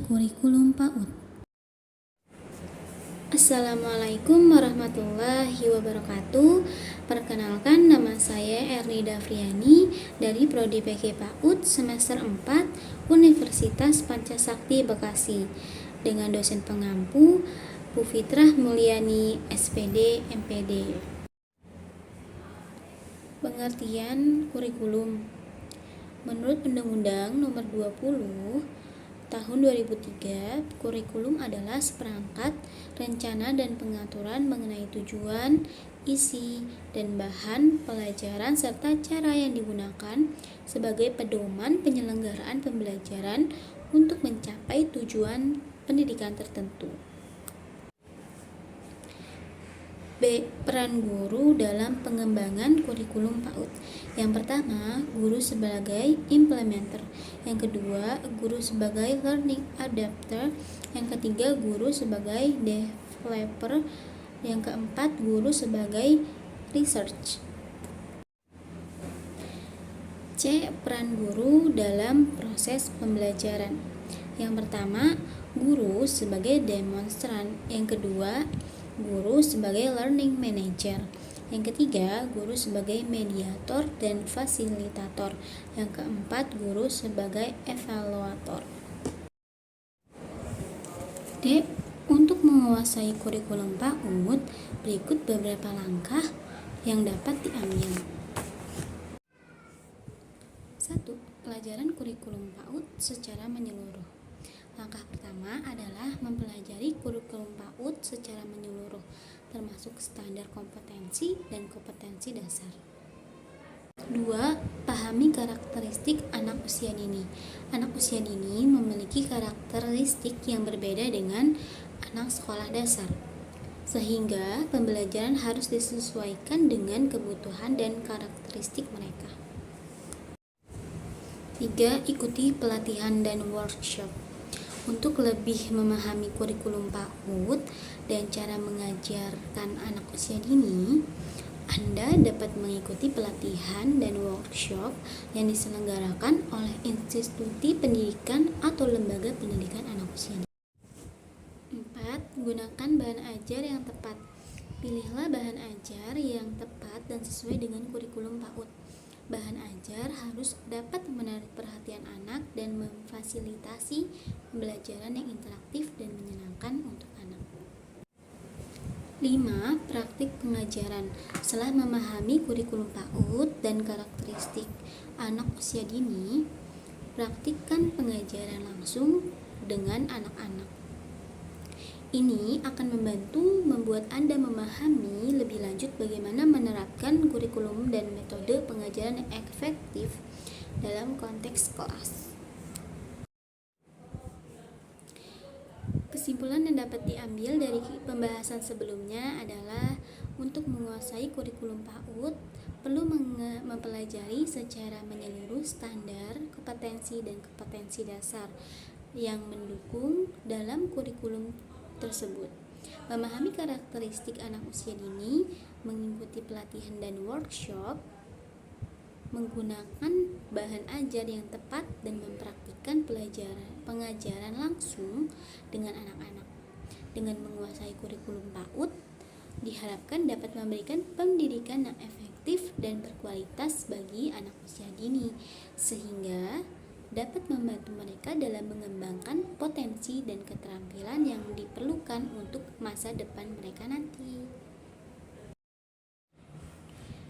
kurikulum PAUD. Assalamualaikum warahmatullahi wabarakatuh. Perkenalkan, nama saya Erni Dafriani dari Prodi PG PAUD semester 4 Universitas Pancasakti Bekasi dengan dosen pengampu Bu Fitrah Mulyani SPD MPD. Pengertian kurikulum. Menurut Undang-Undang Nomor 20 Tahun 2003, kurikulum adalah seperangkat rencana dan pengaturan mengenai tujuan, isi, dan bahan pelajaran serta cara yang digunakan sebagai pedoman penyelenggaraan pembelajaran untuk mencapai tujuan pendidikan tertentu. B. Peran guru dalam pengembangan kurikulum PAUD. Yang pertama, guru sebagai implementer. Yang kedua, guru sebagai learning adapter. Yang ketiga, guru sebagai developer. Yang keempat, guru sebagai research. C. Peran guru dalam proses pembelajaran. Yang pertama, guru sebagai demonstran. Yang kedua, guru sebagai learning manager. Yang ketiga, guru sebagai mediator dan fasilitator. Yang keempat, guru sebagai evaluator. D. Untuk menguasai kurikulum PAUD, berikut beberapa langkah yang dapat diambil. 1. Pelajaran kurikulum PAUD secara menyeluruh. Langkah pertama adalah mempelajari kurikulum PAUD secara menyeluruh, termasuk standar kompetensi dan kompetensi dasar. 2. Pahami karakteristik anak usia dini. Anak usia dini memiliki karakteristik yang berbeda dengan anak sekolah dasar, sehingga pembelajaran harus disesuaikan dengan kebutuhan dan karakteristik mereka. 3. Ikuti pelatihan dan workshop. Untuk lebih memahami kurikulum PAUD dan cara mengajarkan anak usia dini, Anda dapat mengikuti pelatihan dan workshop yang diselenggarakan oleh institusi pendidikan atau lembaga pendidikan anak usia dini. 4. Gunakan bahan ajar yang tepat. Pilihlah bahan ajar yang tepat dan sesuai dengan kurikulum PAUD. Bahan ajar harus dapat menarik perhatian anak dan memfasilitasi pembelajaran yang interaktif dan menyenangkan untuk anak. 5. Praktik pengajaran. Setelah memahami kurikulum PAUD dan karakteristik anak usia dini, praktikkan pengajaran langsung dengan anak-anak. Ini akan membuat Anda memahami lebih lanjut bagaimana menerapkan kurikulum dan metode pengajaran yang efektif dalam konteks kelas. Kesimpulan yang dapat diambil dari pembahasan sebelumnya adalah untuk menguasai kurikulum PAUD perlu mempelajari secara menyeluruh standar, kompetensi, dan kompetensi dasar yang mendukung dalam kurikulum tersebut. Memahami karakteristik anak usia dini, mengikuti pelatihan dan workshop, menggunakan bahan ajar yang tepat, dan mempraktikkan pengajaran langsung dengan anak-anak. Dengan menguasai kurikulum PAUD, diharapkan dapat memberikan pendidikan yang efektif dan berkualitas bagi anak usia dini, sehingga dapat membantu mereka dalam mengembangkan potensi dan keterampilan yang diperlukan untuk masa depan mereka nanti.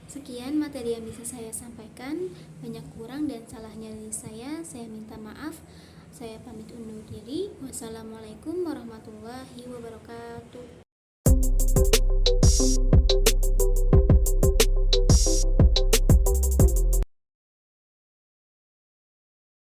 Sekian materi yang bisa saya sampaikan. Banyak kurang dan salahnya dari saya minta maaf. Saya pamit undur diri. Wassalamualaikum warahmatullahi wabarakatuh.